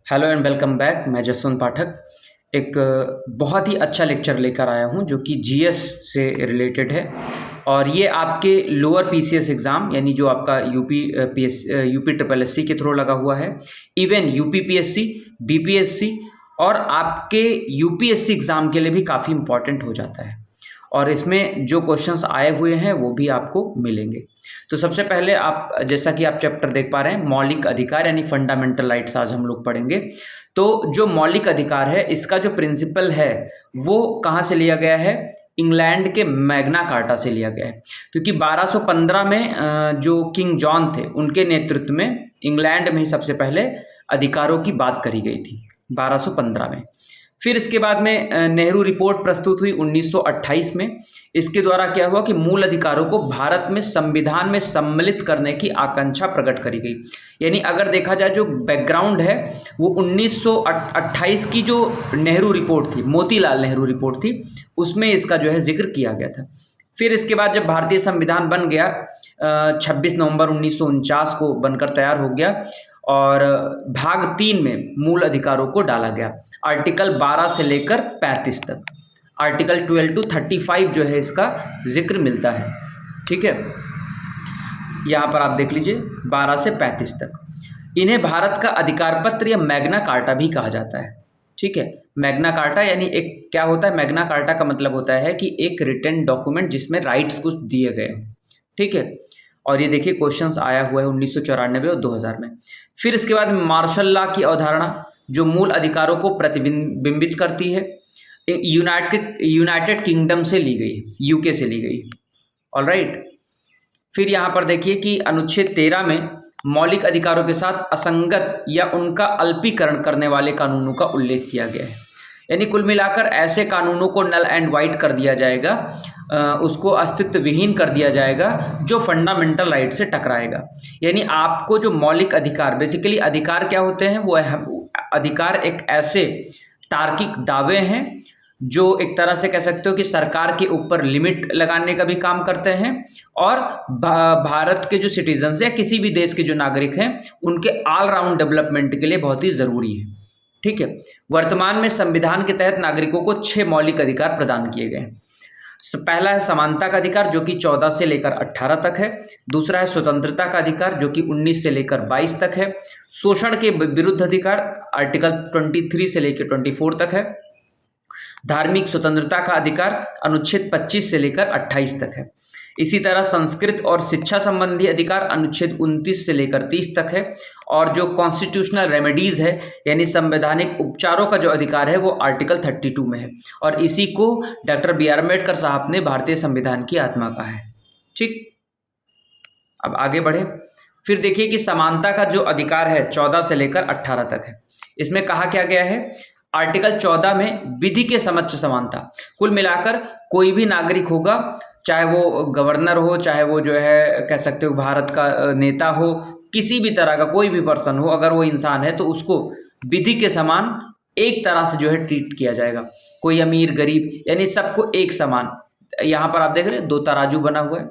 Hello and welcome back. मैं जसवंत पाठक एक बहुत ही अच्छा लेक्चर लेकर आया हूं जो कि जीएस से रिलेटेड है। और ये आपके लोअर पीसीएस एग्ज़ाम यानी जो आपका यूपी ट्रिपल एससी के थ्रू लगा हुआ है, इवन यूपी पीएससी, बीपीएससी और आपके यूपीएससी एग्ज़ाम के लिए भी काफ़ी इंपॉर्टेंट हो जाता है। और इसमें जो क्वेश्चंस आए हुए हैं वो भी आपको मिलेंगे। तो सबसे पहले आप जैसा कि आप चैप्टर देख पा रहे हैं, मौलिक अधिकार यानी फंडामेंटल राइट्स आज हम लोग पढ़ेंगे। तो जो मौलिक अधिकार है इसका जो प्रिंसिपल है वो कहाँ से लिया गया है? इंग्लैंड के मैग्ना कार्टा से लिया गया है। क्योंकि 1215 में जो किंग जॉन थे उनके नेतृत्व में इंग्लैंड में ही सबसे पहले अधिकारों की बात करी गई थी 1215 में। फिर इसके बाद में नेहरू रिपोर्ट प्रस्तुत हुई 1928 में। इसके द्वारा क्या हुआ कि मूल अधिकारों को भारत में संविधान में सम्मिलित करने की आकांक्षा प्रकट करी गई। यानी अगर देखा जाए जो बैकग्राउंड है वो 1928 की जो नेहरू रिपोर्ट थी, मोतीलाल नेहरू रिपोर्ट थी, उसमें इसका जो है जिक्र किया गया था। फिर इसके बाद जब भारतीय संविधान बन गया 26 नवंबर 1949 को बनकर तैयार हो गया और भाग 3 में मूल अधिकारों को डाला गया। आर्टिकल 12 से लेकर 35 तक, आर्टिकल 12 to 35 जो है इसका जिक्र मिलता है। ठीक है, यहाँ पर आप देख लीजिए 12 से 35 तक। इन्हें भारत का अधिकार पत्र या मैग्ना कार्टा भी कहा जाता है। ठीक है, मैग्ना कार्टा यानी एक क्या होता है? मैग्ना कार्टा का मतलब होता है कि एक रिटन डॉक्यूमेंट जिसमें राइट्स कुछ दिए गए हैं। ठीक है, और ये देखिए क्वेश्चंस आया हुआ है 1994 और 2000 में। फिर इसके बाद मार्शल लॉ की अवधारणा जो मूल अधिकारों को प्रतिबिंबित करती है, यूनाइटेड किंगडम से ली गई है, यूके से ली गई है। ऑलराइट, फिर यहाँ पर देखिए कि अनुच्छेद 13 में मौलिक अधिकारों के साथ असंगत या उनका अल्पीकरण करने वाले कानूनों का उल्लेख किया गया है। यानी कुल मिलाकर ऐसे कानूनों को नल एंड वाइट कर दिया जाएगा, उसको अस्तित्व विहीन कर दिया जाएगा जो फंडामेंटल राइट से टकराएगा। यानी आपको जो मौलिक अधिकार, बेसिकली अधिकार क्या होते हैं? वो अधिकार एक ऐसे तार्किक दावे हैं जो एक तरह से कह सकते हो कि सरकार के ऊपर लिमिट लगाने का भी काम करते हैं और भारत के जो सिटीजन्स या किसी भी देश के जो नागरिक हैं उनके ऑल राउंड डेवलपमेंट के लिए बहुत ही ज़रूरी है। ठीक है, वर्तमान में संविधान के तहत नागरिकों को 6 मौलिक अधिकार प्रदान किए गए हैं। पहला है समानता का अधिकार जो कि 14 से लेकर 18 तक है। दूसरा है स्वतंत्रता का अधिकार जो कि 19 से लेकर 22 तक है। शोषण के विरुद्ध अधिकार आर्टिकल 23 से लेकर 24 तक है। धार्मिक स्वतंत्रता का अधिकार अनुच्छेद 25 से लेकर 28 तक है। इसी तरह संस्कृत और शिक्षा संबंधी अधिकार अनुच्छेद 29 से लेकर 30 तक है। और जो कॉन्स्टिट्यूशनल रेमेडीज़ है यानी संवैधानिक उपचारों का जो अधिकार है वो आर्टिकल 32 में है। और इसी को डॉक्टर बी आर अम्बेडकर साहब ने भारतीय संविधान की आत्मा कहा है। ठीक, अब आगे बढ़े। फिर देखिए कि समानता का जो अधिकार है 14 से लेकर 18 तक है। इसमें कहा क्या गया है? आर्टिकल 14 में विधि के समक्ष समानता। कुल मिलाकर कोई भी नागरिक होगा, चाहे वो गवर्नर हो, चाहे वो जो है कह सकते हो भारत का नेता हो, किसी भी तरह का कोई भी पर्सन हो, अगर वो इंसान है तो उसको विधि के समान एक तरह से जो है ट्रीट किया जाएगा। कोई अमीर गरीब यानी सबको एक समान। यहाँ पर आप देख रहे हैं 2 तराजू बना हुआ है।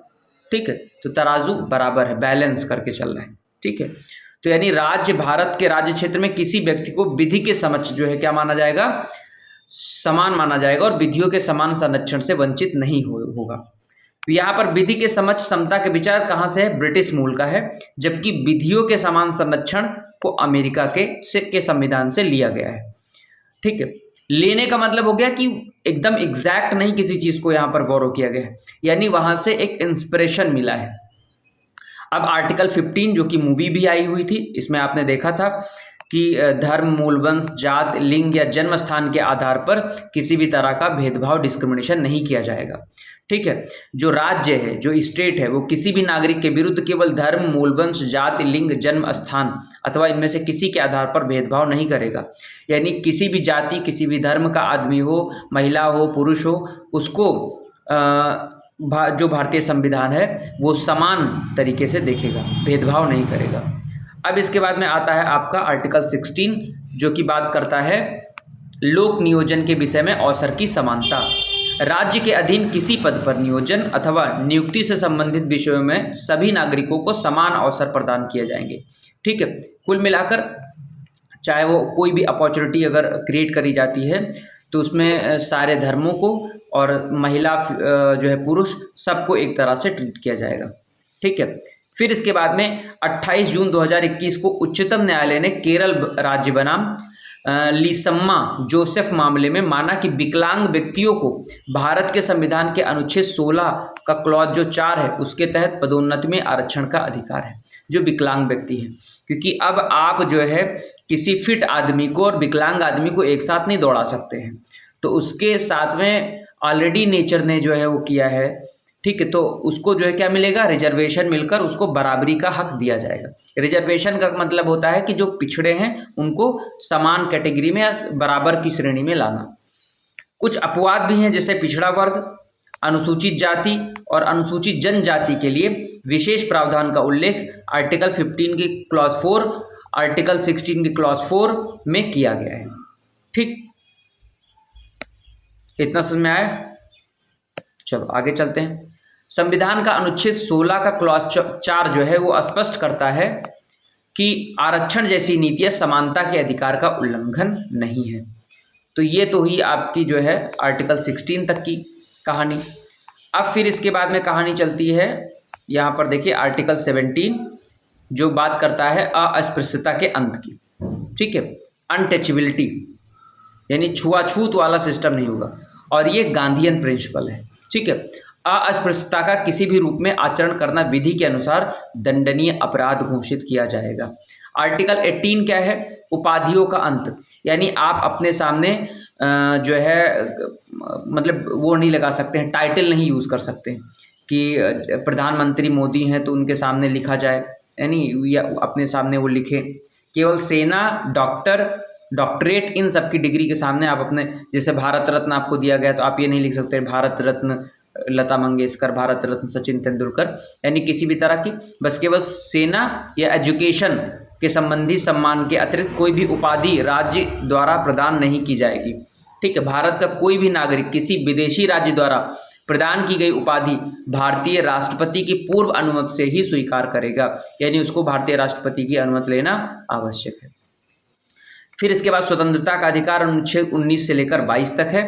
ठीक है, तो तराजू बराबर है, बैलेंस करके चल रहा है। ठीक है, तो यानी भारत के राज्य क्षेत्र में किसी व्यक्ति को विधि के समक्ष जो है क्या माना जाएगा? समान माना जाएगा और विधियों के समान संरक्षण से वंचित नहीं होगा। तो यहाँ पर विधि के समक्ष समता के विचार कहाँ से है? ब्रिटिश मूल का है, जबकि विधियों के समान संरक्षण को अमेरिका के संविधान से लिया गया है। ठीक है, लेने का मतलब हो गया कि एकदम एग्जैक्ट नहीं किसी चीज़ को यहाँ पर गौरव किया गया है, यानी वहाँ से एक इंस्पिरेशन मिला है। अब आर्टिकल 15 जो कि मूवी भी आई हुई थी, इसमें आपने देखा था कि धर्म, मूल वंश, जात, लिंग या जन्म स्थान के आधार पर किसी भी तरह का भेदभाव, डिस्क्रिमिनेशन नहीं किया जाएगा। ठीक है, जो राज्य है, जो स्टेट है, वो किसी भी नागरिक के विरुद्ध केवल धर्म, मूल वंश, जाति, लिंग, जन्म स्थान अथवा इनमें से किसी के आधार पर भेदभाव नहीं करेगा। यानी किसी भी जाति, किसी भी धर्म का आदमी हो, महिला हो, पुरुष हो, उसको जो भारतीय संविधान है वो समान तरीके से देखेगा, भेदभाव नहीं करेगा। अब इसके बाद में आता है आपका आर्टिकल 16 जो कि बात करता है लोक नियोजन के विषय में अवसर की समानता। राज्य के अधीन किसी पद पर नियोजन अथवा नियुक्ति से संबंधित विषयों में सभी नागरिकों को समान अवसर प्रदान किए जाएंगे। ठीक है, कुल मिलाकर चाहे वो कोई भी अपॉर्चुनिटी अगर क्रिएट करी जाती है तो उसमें सारे धर्मों को और महिला जो है पुरुष सबको एक तरह से ट्रीट किया जाएगा। ठीक है। फिर इसके बाद में 28 जून 2021 को उच्चतम न्यायालय ने केरल राज्य बनाम लीसम्मा जोसेफ मामले में माना कि विकलांग व्यक्तियों को भारत के संविधान के अनुच्छेद 16 का क्लॉज जो 4 है उसके तहत पदोन्नति में आरक्षण का अधिकार है, जो विकलांग व्यक्ति है। क्योंकि अब आप जो है किसी फिट आदमी को और विकलांग आदमी को एक साथ नहीं दौड़ा सकते हैं, तो उसके साथ में ऑलरेडी नेचर ने जो है वो किया है। ठीक है। तो उसको जो है क्या मिलेगा, रिजर्वेशन मिलकर उसको बराबरी का हक दिया जाएगा। रिजर्वेशन का मतलब होता है कि जो पिछड़े हैं उनको समान कैटेगरी में या बराबर की श्रेणी में लाना। कुछ अपवाद भी हैं, जैसे पिछड़ा वर्ग, अनुसूचित जाति और अनुसूचित जनजाति के लिए विशेष प्रावधान का उल्लेख आर्टिकल 15 की क्लॉज 4, आर्टिकल 16 की क्लॉज 4 में किया गया है। ठीक, इतना समझ में आया? चलो आगे चलते हैं। संविधान का अनुच्छेद 16 का क्लॉज 4 जो है वो स्पष्ट करता है कि आरक्षण जैसी नीतियां समानता के अधिकार का उल्लंघन नहीं है। तो ये तो ही आपकी जो है आर्टिकल 16 तक की कहानी। अब फिर इसके बाद में कहानी चलती है, यहाँ पर देखिए आर्टिकल 17 जो बात करता है अस्पृश्यता के अंत की। ठीक है। अनटचेबिलिटी यानी छुआछूत वाला सिस्टम नहीं होगा, और ये गांधीयन प्रिंसिपल है। ठीक है। अस्पृश्यता का किसी भी रूप में आचरण करना विधि के अनुसार दंडनीय अपराध घोषित किया जाएगा। आर्टिकल 18 क्या है, उपाधियों का अंत, यानी आप अपने सामने जो है मतलब वो नहीं लगा सकते हैं, टाइटल नहीं यूज़ कर सकते हैं कि प्रधानमंत्री मोदी हैं तो उनके सामने लिखा जाए, यानी या अपने सामने वो लिखें। केवल सेना, डॉक्टर, डॉक्टरेट, इन सब की डिग्री के सामने आप अपने, जैसे भारत रत्न आपको दिया गया तो आप ये नहीं लिख सकते भारत रत्न लता मंगेशकर, भारत रत्न सचिन तेंदुलकर, यानी किसी भी तरह की, बस केवल सेना या एजुकेशन के संबंधी सम्मान के अतिरिक्त कोई भी उपाधि राज्य द्वारा प्रदान नहीं की जाएगी। ठीक है। भारत का कोई भी नागरिक किसी विदेशी राज्य द्वारा प्रदान की गई उपाधि भारतीय राष्ट्रपति की पूर्व अनुमति से ही स्वीकार करेगा, यानी उसको भारतीय राष्ट्रपति की अनुमति लेना आवश्यक है। फिर इसके बाद स्वतंत्रता का अधिकार अनुच्छेद 19 से लेकर 22 तक है।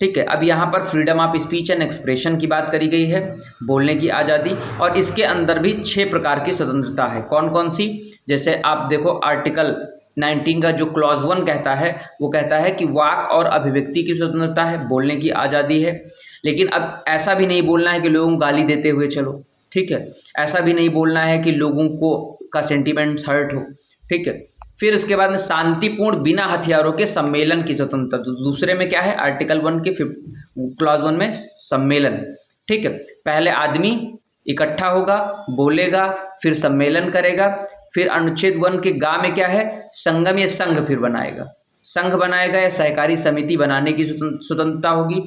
ठीक है। अब यहाँ पर freedom of speech and expression की बात करी गई है, बोलने की आज़ादी, और इसके अंदर भी 6 प्रकार की स्वतंत्रता है। कौन कौन सी? जैसे आप देखो आर्टिकल 19 का जो क्लॉज 1 कहता है वो कहता है कि वाक और अभिव्यक्ति की स्वतंत्रता है, बोलने की आज़ादी है। लेकिन अब ऐसा भी नहीं बोलना है कि लोगों को गाली देते हुए चलो। ठीक है। ऐसा भी नहीं बोलना है कि लोगों को का सेंटीमेंट्स हर्ट हो। ठीक है। फिर उसके बाद में शांतिपूर्ण बिना हथियारों के सम्मेलन की स्वतंत्रता। दूसरे में क्या है, आर्टिकल 1 के क्लॉज 1 में सम्मेलन। ठीक है। पहले आदमी इकट्ठा होगा, बोलेगा, फिर सम्मेलन करेगा। फिर अनुच्छेद 1 के गा में क्या है, संगम या संघ फिर बनाएगा, संघ बनाएगा या सहकारी समिति बनाने की स्वतंत्रता होगी।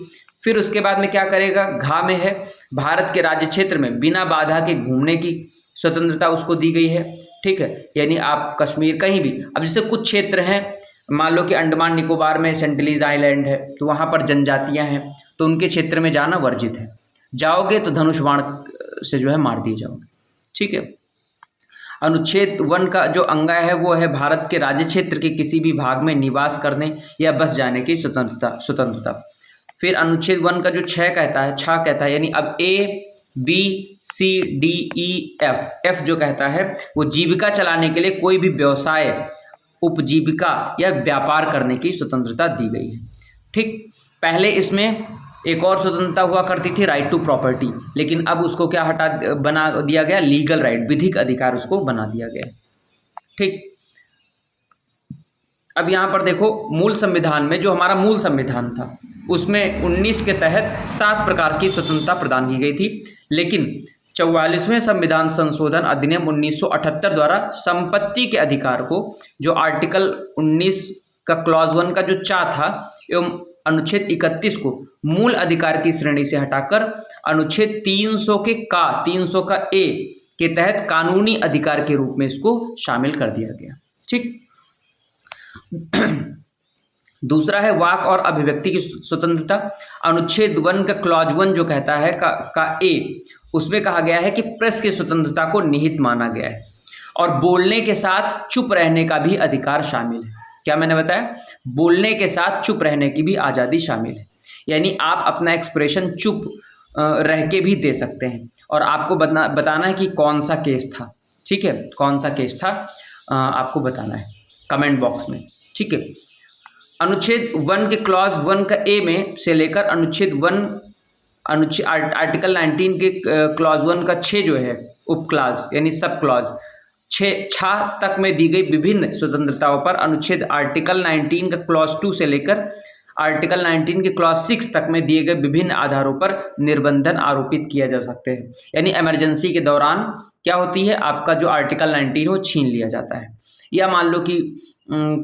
फिर उसके बाद में क्या करेगा, घा में है भारत के राज्य क्षेत्र में बिना बाधा के घूमने की स्वतंत्रता उसको दी गई है। ठीक है। यानी आप कश्मीर कहीं भी, अब जैसे कुछ क्षेत्र हैं, मान लो कि अंडमान निकोबार में सेंटिलीज आइलैंड है तो वहाँ पर जनजातियाँ हैं तो उनके क्षेत्र में जाना वर्जित है, जाओगे तो धनुष बाण से जो है मार दिए जाओगे। ठीक है। अनुच्छेद 1 का जो अंगा है वो है भारत के राज्य क्षेत्र के किसी भी भाग में निवास करने या बस जाने की स्वतंत्रता। फिर अनुच्छेद 1 का जो 6 कहता है यानी अब ABCDEF जो कहता है वो जीविका चलाने के लिए कोई भी व्यवसाय, उपजीविका या व्यापार करने की स्वतंत्रता दी गई है। ठीक। पहले इसमें एक और स्वतंत्रता हुआ करती थी, राइट टू प्रॉपर्टी, लेकिन अब उसको क्या बना दिया गया, लीगल राइट, विधिक अधिकार उसको बना दिया गया। ठीक। अब यहाँ पर देखो मूल संविधान में, जो हमारा मूल संविधान था उसमें 19 के तहत 7 प्रकार की स्वतंत्रता प्रदान की गई थी, लेकिन 44वें संविधान संशोधन अधिनियम 1978 द्वारा संपत्ति के अधिकार को, जो आर्टिकल 19 का क्लॉज 1 का जो 4 था एवं अनुच्छेद 31 को मूल अधिकार की श्रेणी से हटाकर अनुच्छेद 300 का ए के तहत कानूनी अधिकार के रूप में इसको शामिल कर दिया गया। ठीक। दूसरा है वाक और अभिव्यक्ति की स्वतंत्रता। अनुच्छेद 1 का क्लॉज 1 जो कहता है का ए, उसमें कहा गया है कि प्रेस की स्वतंत्रता को निहित माना गया है। और बोलने के साथ चुप रहने का भी अधिकार शामिल है। क्या मैंने बताया? बोलने के साथ चुप रहने की भी आज़ादी शामिल है, यानी आप अपना एक्सप्रेशन चुप रह के भी दे सकते हैं। और आपको बताना है कि कौन सा केस था, ठीक है, कौन सा केस था आपको बताना है कमेंट बॉक्स में, ठीक है। अनुच्छेद 1 के क्लॉज 1 का ए में से लेकर आर्टिकल 19 के क्लॉज 1 का 6 जो है उप क्लॉज यानी सब क्लॉज 6 तक में दी गई विभिन्न स्वतंत्रताओं पर अनुच्छेद आर्टिकल 19 का क्लॉज 2 से लेकर आर्टिकल 19 के क्लॉज 6 तक में दिए गए विभिन्न आधारों पर निर्बंधन आरोपित किया जा सकते हैं। यानी इमरजेंसी के दौरान क्या होती है, आपका जो आर्टिकल 19 वो छीन लिया जाता है। या मान लो कि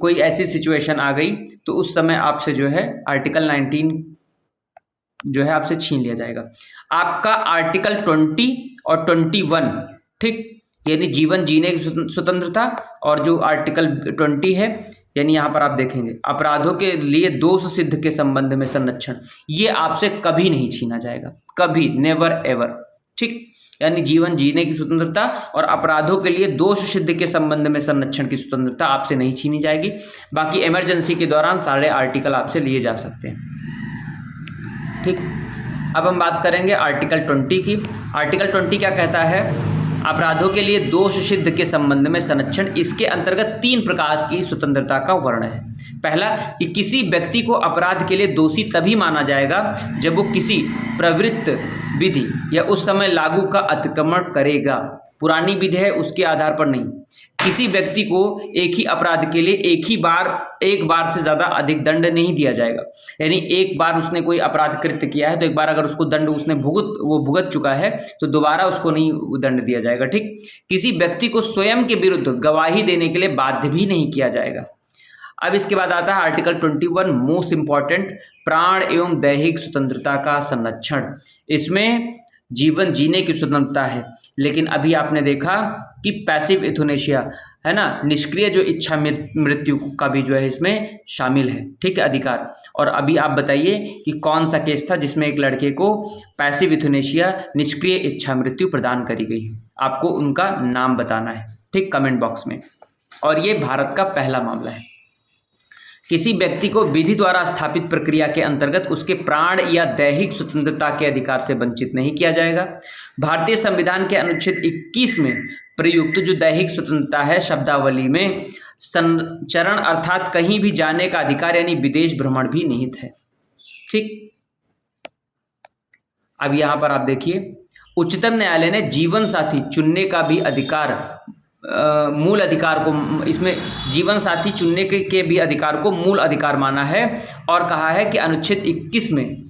कोई ऐसी सिचुएशन आ गई तो उस समय आपसे जो है आर्टिकल 19 जो है आपसे छीन लिया जाएगा। आपका आर्टिकल 20 और 21, ठीक, यानी जीवन जीने की स्वतंत्रता, और जो आर्टिकल 20 है यानी यहाँ पर आप देखेंगे अपराधों के लिए दोष सिद्ध के संबंध में संरक्षण, ये आपसे कभी नहीं छीना जाएगा, कभी, नेवर एवर, ठीक। यानी जीवन जीने की स्वतंत्रता और अपराधों के लिए दोष सिद्ध के संबंध में संरक्षण की स्वतंत्रता आपसे नहीं छीनी जाएगी। बाकी इमरजेंसी के दौरान सारे आर्टिकल आपसे लिए जा सकते हैं, ठीक। अब हम बात करेंगे आर्टिकल 20 की। आर्टिकल 20 क्या कहता है? अपराधों के लिए दोष सिद्ध के संबंध में संरक्षण। इसके अंतर्गत 3 प्रकार की स्वतंत्रता का वर्णन है। पहला, कि किसी व्यक्ति को अपराध के लिए दोषी तभी माना जाएगा जब वो किसी प्रवृत्त विधि या उस समय लागू का अतिक्रमण करेगा। पुरानी विधि है उसके आधार पर नहीं। किसी व्यक्ति को एक ही अपराध के लिए एक बार से ज़्यादा अधिक दंड नहीं दिया जाएगा। यानी एक बार उसने कोई अपराध कृत्य किया है तो एक बार अगर उसको दंड उसने भुगत चुका है तो दोबारा उसको नहीं दंड दिया जाएगा, ठीक। किसी व्यक्ति को स्वयं के विरुद्ध गवाही देने के लिए बाध्य भी नहीं किया जाएगा। अब इसके बाद आता है आर्टिकल 21, मोस्ट इंपॉर्टेंट, प्राण एवं दैहिक स्वतंत्रता का संरक्षण। इसमें जीवन जीने की स्वतंत्रता है, लेकिन अभी आपने देखा कि पैसिव एथुनेशिया है ना, निष्क्रिय जो इच्छा मृत्यु का भी जो है इसमें शामिल है, ठीक है, अधिकार। और अभी आप बताइए कि कौन सा केस था जिसमें एक लड़के को पैसिव एथुनेशिया निष्क्रिय इच्छा मृत्यु प्रदान करी गई। आपको उनका नाम बताना है, ठीक, कमेंट बॉक्स में। और ये भारत का पहला मामला है। किसी व्यक्ति को विधि द्वारा स्थापित प्रक्रिया के अंतर्गत उसके प्राण या दैहिक स्वतंत्रता के अधिकार से वंचित नहीं किया जाएगा। भारतीय संविधान के अनुच्छेद 21 में प्रयुक्त जो दैहिक स्वतंत्रता है, शब्दावली में संचरण अर्थात कहीं भी जाने का अधिकार यानी विदेश भ्रमण भी निहित है, ठीक। अब यहां पर आप देखिए, उच्चतम न्यायालय ने जीवन साथी चुनने का भी अधिकार, मूल अधिकार को, इसमें जीवन साथी चुनने के भी अधिकार को मूल अधिकार माना है और कहा है कि अनुच्छेद 21 में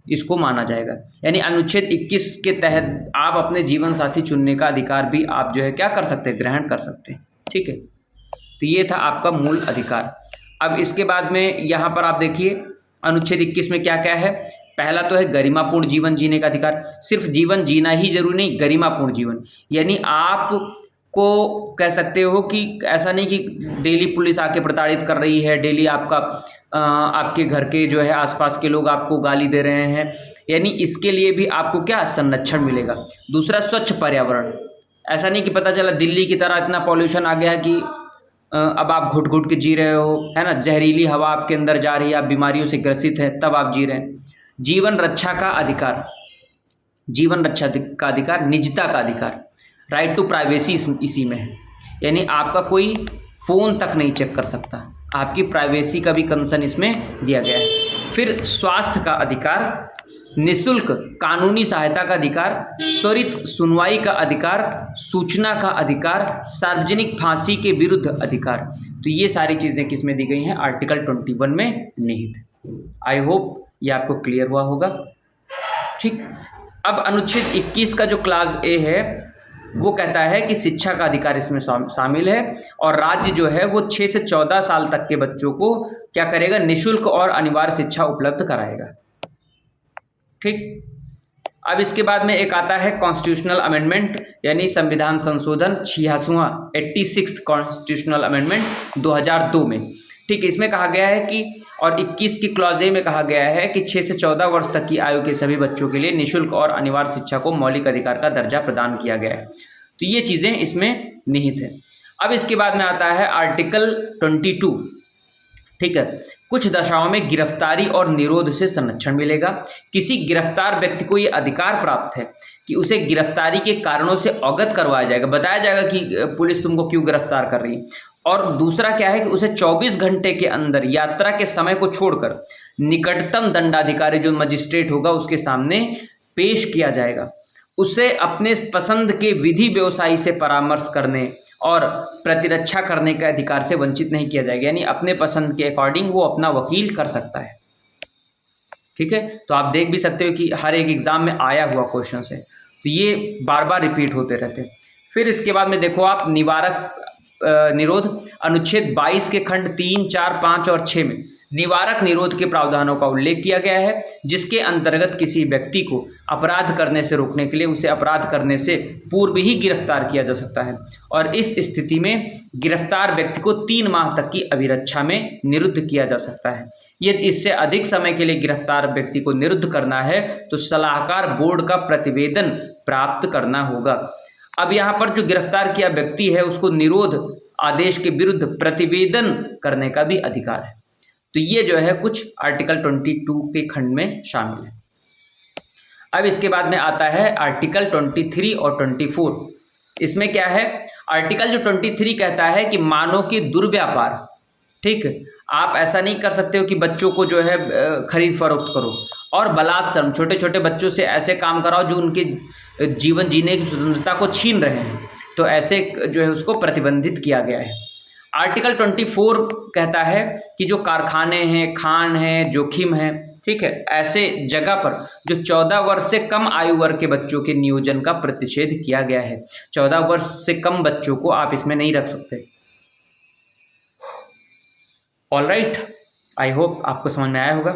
इसको माना जाएगा। यानी अनुच्छेद 21 के तहत आप अपने जीवन साथी चुनने का अधिकार भी आप जो है क्या कर सकते हैं, ग्रहण कर सकते हैं, ठीक है। तो ये था आपका मूल अधिकार। अब इसके बाद में यहाँ पर आप देखिए अनुच्छेद 21 में क्या क्या है। पहला तो है गरिमापूर्ण जीवन जीने का अधिकार। सिर्फ जीवन जीना ही जरूरी नहीं, गरिमापूर्ण जीवन, यानी आप को कह सकते हो कि ऐसा नहीं कि डेली पुलिस आके प्रताड़ित कर रही है, डेली आपके घर के जो है आसपास के लोग आपको गाली दे रहे हैं, यानी इसके लिए भी आपको क्या संरक्षण मिलेगा। दूसरा, स्वच्छ पर्यावरण। ऐसा नहीं कि पता चला दिल्ली की तरह इतना पॉल्यूशन आ गया कि अब आप घुट घुट के जी रहे हो, है ना, जहरीली हवा आपके अंदर जा रही है, आप बीमारियों से ग्रसित है, तब आप जी रहे हैं। जीवन रक्षा का अधिकार, जीवन रक्षा का अधिकार, निजता का अधिकार, राइट टू प्राइवेसी इसी में है, यानी आपका कोई फ़ोन तक नहीं चेक कर सकता, आपकी प्राइवेसी का भी कंसर्न इसमें दिया गया है। फिर स्वास्थ्य का अधिकार, निःशुल्क कानूनी सहायता का अधिकार, त्वरित सुनवाई का अधिकार, सूचना का अधिकार, सार्वजनिक फांसी के विरुद्ध अधिकार। तो ये सारी चीज़ें किस में दी गई हैं, आर्टिकल 21 में निहित। आई होप ये आपको क्लियर हुआ होगा, ठीक। अब अनुच्छेद 21 का जो क्लास ए है वो कहता है कि शिक्षा का अधिकार इसमें शामिल है और राज्य जो है वो 6 से 14 साल तक के बच्चों को क्या करेगा, निःशुल्क और अनिवार्य शिक्षा उपलब्ध कराएगा, ठीक। अब इसके बाद में एक आता है कॉन्स्टिट्यूशनल अमेंडमेंट, यानी संविधान संशोधन 86वां कॉन्स्टिट्यूशनल अमेंडमेंट 2002 में, ठीक। इसमें कहा गया है कि और 21 की क्लॉज ए में कहा गया है कि 6 से 14 वर्ष तक की आयु के सभी बच्चों के लिए निःशुल्क और अनिवार्य शिक्षा को मौलिक अधिकार का दर्जा प्रदान किया गया है। तो ये चीज़ें इसमें निहित है। अब इसके बाद में आता है आर्टिकल 22। ठीक है, कुछ दशाओं में गिरफ्तारी और निरोध से संरक्षण मिलेगा। किसी गिरफ्तार व्यक्ति को ये अधिकार प्राप्त है कि उसे गिरफ्तारी के कारणों से अवगत करवाया जाएगा, बताया जाएगा कि पुलिस तुमको क्यों गिरफ्तार कर रही है। और दूसरा क्या है कि उसे 24 घंटे के अंदर यात्रा के समय को छोड़कर निकटतम दंडाधिकारी जो मजिस्ट्रेट होगा उसके सामने पेश किया जाएगा। उसे अपने पसंद के विधि व्यवसायी से परामर्श करने और प्रतिरक्षा करने के अधिकार से वंचित नहीं किया जाएगा, यानी अपने पसंद के अकॉर्डिंग वो अपना वकील कर सकता है। ठीक है, तो आप देख भी सकते हो कि हर एक एग्जाम में आया हुआ क्वेश्चन है, तो ये बार बार रिपीट होते रहते हैं। फिर इसके बाद में देखो आप निवारक निरोध, अनुच्छेद 22 के खंड 3, 4, 5 और 6 में निवारक निरोध के प्रावधानों का उल्लेख किया गया है, जिसके अंतर्गत किसी व्यक्ति को अपराध करने से रोकने के लिए उसे अपराध करने से पूर्व ही गिरफ्तार किया जा सकता है। और इस स्थिति में गिरफ्तार व्यक्ति को 3 माह तक की अभिरक्षा में निरुद्ध किया जा सकता है। यदि इससे अधिक समय के लिए गिरफ्तार व्यक्ति को निरुद्ध करना है तो सलाहकार बोर्ड का प्रतिवेदन प्राप्त करना होगा। अब यहाँ पर जो गिरफ्तार किया व्यक्ति है उसको निरोध आदेश के विरुद्ध प्रतिवेदन करने का भी अधिकार है। तो ये जो है कुछ आर्टिकल 22 के खंड में शामिल है। अब इसके बाद में आता है आर्टिकल 23 और 24। इसमें क्या है, आर्टिकल जो 23 कहता है कि मानव की दुर्व्यापार, ठीक, आप ऐसा नहीं कर सकते हो कि बच्चों को जो है खरीद फरोख्त करो, और बलात्सर्म, छोटे छोटे बच्चों से ऐसे काम कराओ जो उनके जीवन जीने की स्वतंत्रता को छीन रहे हैं, तो ऐसे जो है उसको प्रतिबंधित किया गया है। आर्टिकल 24 कहता है कि जो कारखाने हैं, खान हैं, जोखिम है, ठीक है, ऐसे जगह पर जो 14 वर्ष से कम आयु वर्ग के बच्चों के नियोजन का प्रतिषेध किया गया है। 14 वर्ष से कम बच्चों को आप इसमें नहीं रख सकते। ऑलराइट, आई होप आपको समझ में आया होगा।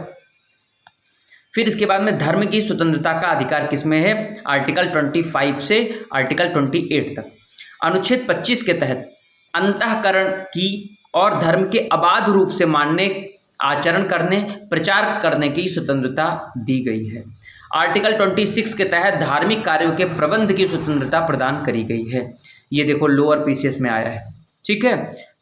फिर इसके बाद में धर्म की स्वतंत्रता का अधिकार किसमें है, आर्टिकल 25 से आर्टिकल 28 तक। अनुच्छेद 25 के तहत अंतःकरण की और धर्म के अबाध रूप से मानने, आचरण करने, प्रचार करने की स्वतंत्रता दी गई है। आर्टिकल 26 के तहत धार्मिक कार्यों के प्रबंध की स्वतंत्रता प्रदान करी गई है। ये देखो लोअर पीसीएस में आया है। ठीक है,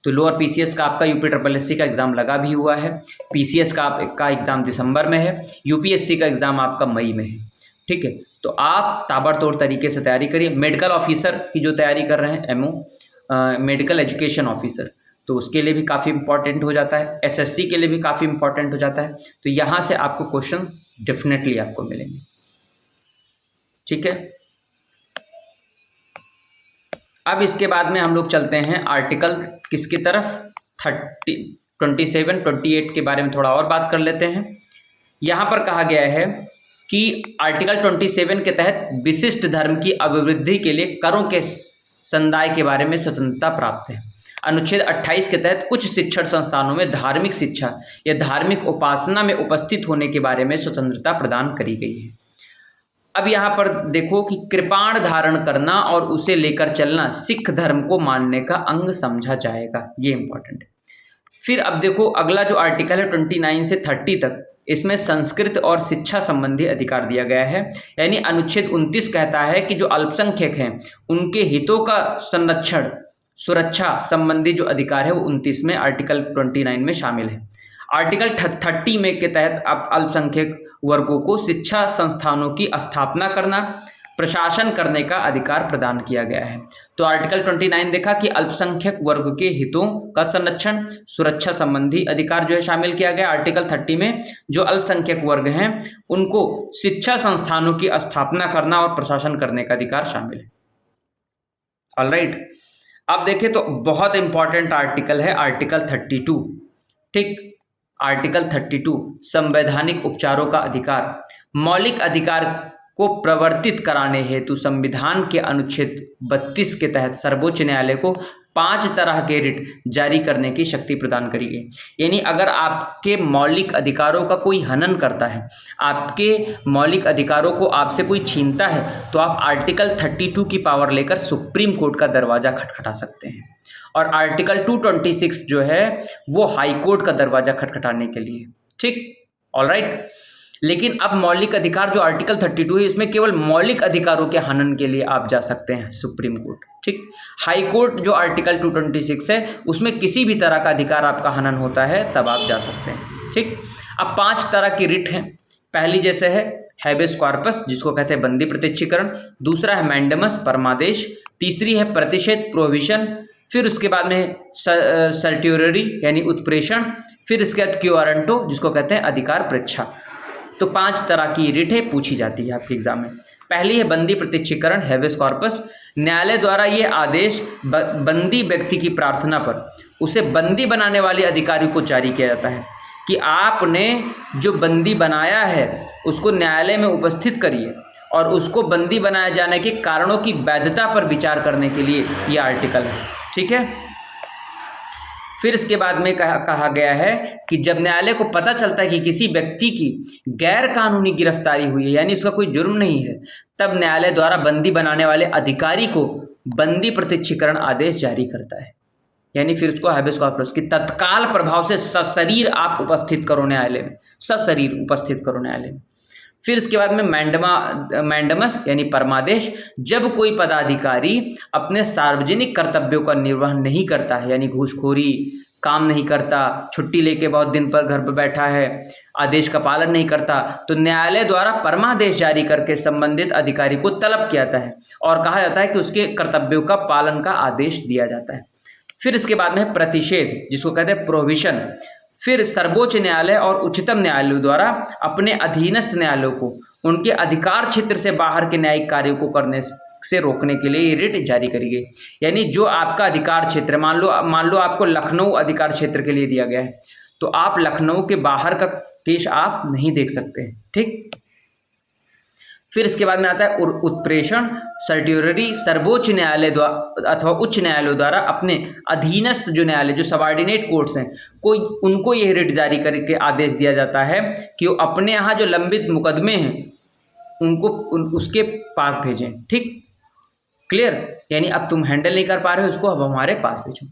तो लोअर पीसीएस का आपका यूपीएससी का एग्जाम लगा भी हुआ है, पीसीएस का एग्जाम दिसंबर में है, यूपीएससी का एग्जाम आपका मई में है। ठीक है, तो आप ताबड़तोड़ तरीके से तैयारी करिए। मेडिकल ऑफिसर की जो तैयारी कर रहे हैं, एमओ मेडिकल एजुकेशन ऑफिसर, तो उसके लिए भी काफ़ी इंपॉर्टेंट हो जाता है, एसएससी के लिए भी काफ़ी इंपॉर्टेंट हो जाता है। तो यहाँ से आपको क्वेश्चन डेफिनेटली आपको मिलेंगे। ठीक है, अब इसके बाद में हम लोग चलते हैं आर्टिकल किसकी तरफ, 27, 28 के बारे में थोड़ा और बात कर लेते हैं। यहाँ पर कहा गया है कि आर्टिकल 27 के तहत विशिष्ट धर्म की अभिवृद्धि के लिए करों के संदाय के बारे में स्वतंत्रता प्राप्त है। अनुच्छेद 28 के तहत कुछ शिक्षण संस्थानों में धार्मिक शिक्षा या धार्मिक उपासना में उपस्थित होने के बारे में स्वतंत्रता प्रदान करी गई है। अब यहाँ पर देखो कि कृपाण धारण करना और उसे लेकर चलना सिख धर्म को मानने का अंग समझा जाएगा, ये इंपॉर्टेंट है। फिर अब देखो अगला जो आर्टिकल है 29 से 30 तक, इसमें संस्कृत और शिक्षा संबंधी अधिकार दिया गया है। यानी अनुच्छेद 29 कहता है कि जो अल्पसंख्यक हैं उनके हितों का संरक्षण, सुरक्षा संबंधी जो अधिकार है वो 29 में आर्टिकल 29 में शामिल है। आर्टिकल 30 में के तहत अब अल्पसंख्यक वर्गों को शिक्षा संस्थानों की स्थापना करना, प्रशासन करने का अधिकार प्रदान किया गया है। तो आर्टिकल 29 देखा कि अल्पसंख्यक वर्ग के हितों का संरक्षण, सुरक्षा संबंधी अधिकार जो है शामिल किया गया। आर्टिकल 30 में जो अल्पसंख्यक वर्ग हैं उनको शिक्षा संस्थानों की स्थापना करना और प्रशासन करने का अधिकार शामिल है। ऑलराइट, अब देखें तो बहुत इंपॉर्टेंट आर्टिकल है आर्टिकल 32। ठीक, आर्टिकल 32 संवैधानिक उपचारों का अधिकार। मौलिक अधिकार को प्रवर्तित कराने हेतु संविधान के अनुच्छेद 32 के तहत सर्वोच्च न्यायालय को 5 तरह के रिट जारी करने की शक्ति प्रदान करी गई। यानी अगर आपके मौलिक अधिकारों का कोई हनन करता है, आपके मौलिक अधिकारों को आपसे कोई छीनता है, तो आप आर्टिकल 32 की पावर लेकर सुप्रीम कोर्ट का दरवाज़ा खटखटा सकते हैं। और आर्टिकल 226 जो है वो हाई कोर्ट का दरवाज़ा खटखटाने के लिए। ठीक, ऑलराइट। लेकिन अब मौलिक अधिकार जो आर्टिकल 32 है, इसमें केवल मौलिक अधिकारों के हनन के लिए आप जा सकते हैं सुप्रीम कोर्ट। ठीक, हाई कोर्ट जो आर्टिकल 226 है, उसमें किसी भी तरह का अधिकार आपका हनन होता है तब आप जा सकते हैं। ठीक, अब 5 तरह की रिट हैं। पहली जैसे है हैबेस कॉर्पस, जिसको कहते हैं बंदी प्रत्यक्षीकरण। दूसरा है मैंडेमस, परमादेश। तीसरी है प्रतिषेध, प्रोहिबिशन। फिर उसके बाद में सर्ट्यूररी यानी उत्प्रेषण। फिर इसके बाद क्यूआरंटो, जिसको कहते हैं अधिकार परीक्षा। तो 5 तरह की रिटें पूछी जाती है आपके एग्जाम में। पहली है बंदी प्रत्यक्षीकरण, हैबेस कॉर्पस। न्यायालय द्वारा ये आदेश बंदी व्यक्ति की प्रार्थना पर उसे बंदी बनाने वाले अधिकारी को जारी किया जाता है कि आपने जो बंदी बनाया है उसको न्यायालय में उपस्थित करिए और उसको बंदी बनाए जाने के कारणों की वैधता पर विचार करने के लिए ये आर्टिकल है। ठीक है, फिर इसके बाद में कहा गया है कि जब न्यायालय को पता चलता है कि किसी व्यक्ति की गैर कानूनी गिरफ्तारी हुई है, यानी उसका कोई जुर्म नहीं है, तब न्यायालय द्वारा बंदी बनाने वाले अधिकारी को बंदी प्रत्यक्षीकरण आदेश जारी करता है। यानी फिर उसको हैबेस कॉर्पस की तत्काल प्रभाव से सशरीर आप उपस्थित करो न्यायालय में, सशरीर उपस्थित करो न्यायालय में। फिर इसके बाद में मैंडमस यानी परमादेश, जब कोई पदाधिकारी अपने सार्वजनिक कर्तव्यों का निर्वहन नहीं करता है, यानी घूसखोरी, काम नहीं करता, छुट्टी लेके बहुत दिन पर घर पर बैठा है, आदेश का पालन नहीं करता, तो न्यायालय द्वारा परमादेश जारी करके संबंधित अधिकारी को तलब किया जाता है और कहा जाता है कि उसके कर्तव्यों का पालन का आदेश दिया जाता है। फिर इसके बाद में प्रतिषेध, जिसको कहते हैं प्रोहिबिशन। फिर सर्वोच्च न्यायालय और उच्चतम न्यायालय द्वारा अपने अधीनस्थ न्यायालयों को उनके अधिकार क्षेत्र से बाहर के न्यायिक कार्यों को करने से रोकने के लिए ये रिट जारी करी गई। यानी जो आपका अधिकार क्षेत्र, मान लो आपको लखनऊ अधिकार क्षेत्र के लिए दिया गया है, तो आप लखनऊ के बाहर का केस आप नहीं देख सकते। ठीक, फिर इसके बाद में आता है उत्प्रेषण, सर्ट्यूररी। सर्वोच्च न्यायालय द्वारा अथवा उच्च न्यायालय द्वारा अपने अधीनस्थ जो न्यायालय, जो सबॉर्डिनेट कोर्ट्स हैं, उनको यह रिट जारी करके आदेश दिया जाता है कि वो अपने यहाँ जो लंबित मुकदमे हैं उनको उसके पास भेजें। ठीक, क्लियर, यानी अब तुम हैंडल नहीं कर पा रहे हो उसको, अब हमारे पास भेजो।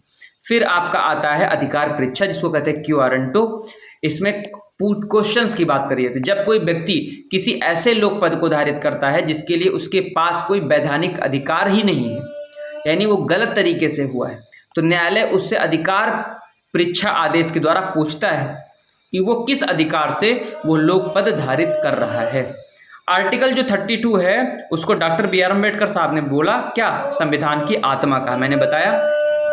फिर आपका आता है अधिकार परीक्षा, जिसको कहते हैं क्यूआरंटो। इसमें क्वेश्चंस की बात करिए तो जब कोई व्यक्ति किसी ऐसे लोक पद को धारित करता है जिसके लिए उसके पास कोई वैधानिक अधिकार ही नहीं है, यानी वो गलत तरीके से हुआ है, तो न्यायालय उससे अधिकार परीक्षा आदेश के द्वारा पूछता है कि वो किस अधिकार से वो लोक पद धारित कर रहा है। आर्टिकल जो 32 है उसको डॉक्टर BR अम्बेडकर साहब ने बोला क्या, संविधान की आत्मा का, मैंने बताया।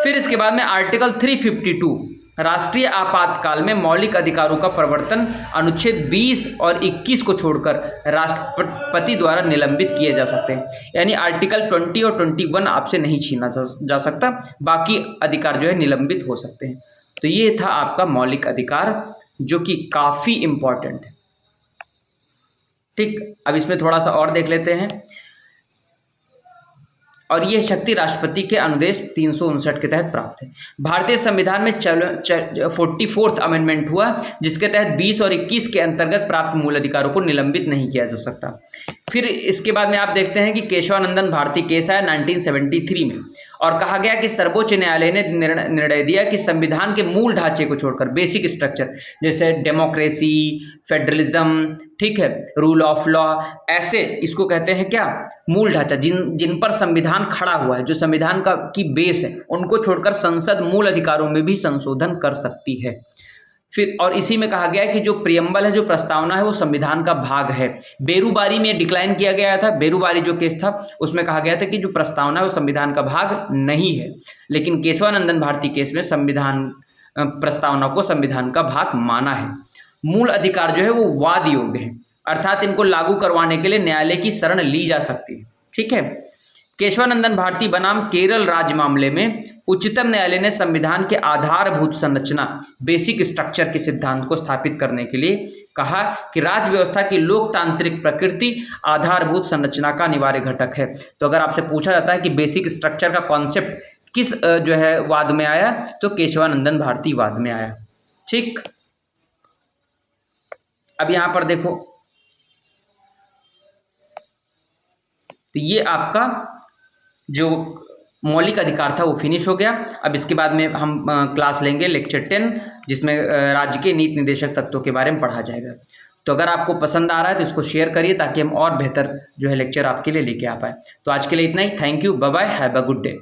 फिर इसके बाद में आर्टिकल 352 राष्ट्रीय आपातकाल में मौलिक अधिकारों का प्रवर्तन, अनुच्छेद 20 और 21 को छोड़कर राष्ट्रपति द्वारा निलंबित किए जा सकते हैं। यानी आर्टिकल 20 और 21 आपसे नहीं छीना जा सकता, बाकी अधिकार जो है निलंबित हो सकते हैं। तो ये था आपका मौलिक अधिकार, जो कि काफ़ी इम्पॉर्टेंट है। ठीक, अब इसमें थोड़ा सा और देख लेते हैं। और यह शक्ति राष्ट्रपति के अनुदेश 359 के तहत प्राप्त है। भारतीय संविधान में 44th अमेंडमेंट हुआ, जिसके तहत 20 और 21 के अंतर्गत प्राप्त मूल अधिकारों को निलंबित नहीं किया जा सकता। फिर इसके बाद में आप देखते हैं कि केशवानंदन भारती केस आया 1973 में, और कहा गया कि सर्वोच्च न्यायालय ने निर्णय दिया कि संविधान के मूल ढांचे को छोड़कर, बेसिक स्ट्रक्चर जैसे डेमोक्रेसी, फेडरलिज्म, ठीक है, रूल ऑफ लॉ, ऐसे इसको कहते हैं क्या, मूल ढांचा, जिन पर संविधान खड़ा हुआ है, जो संविधान का की बेस है, उनको छोड़कर संसद मूल अधिकारों में भी संशोधन कर सकती है। फिर और इसी में कहा गया है कि जो प्रियम्बल है, जो प्रस्तावना है, वो संविधान का भाग है। बेरूबारी में डिक्लाइन किया गया था, बेरूबारी जो केस था उसमें कहा गया था कि जो प्रस्तावना है वो संविधान का भाग नहीं है, लेकिन केशवानंदन भारती केस में संविधान प्रस्तावना को संविधान का भाग माना है। मूल अधिकार जो है वो वाद योग्य है, अर्थात इनको लागू करवाने के लिए न्यायालय की शरण ली जा सकती है। ठीक है, केशवानंदन भारती बनाम केरल राज्य मामले में उच्चतम न्यायालय ने संविधान के आधारभूत संरचना, बेसिक स्ट्रक्चर के सिद्धांत को स्थापित करने के लिए कहा कि राज्य व्यवस्था की लोकतांत्रिक प्रकृति आधारभूत संरचना का अनिवार्य घटक है। तो अगर आपसे पूछा जाता है कि बेसिक स्ट्रक्चर का कॉन्सेप्ट किस जो है वाद में आया, तो केशवानंदन भारती वाद में आया। ठीक, अब यहां पर देखो, तो ये आपका जो मौलिक अधिकार था वो फिनिश हो गया। अब इसके बाद में हम क्लास लेंगे लेक्चर 10, जिसमें राज्य के नीति निर्देशक तत्वों के बारे में पढ़ा जाएगा। तो अगर आपको पसंद आ रहा है तो इसको शेयर करिए ताकि हम और बेहतर जो है लेक्चर आपके लिए लेके आ पाए। तो आज के लिए इतना ही। Thank you, bye bye, have a good day.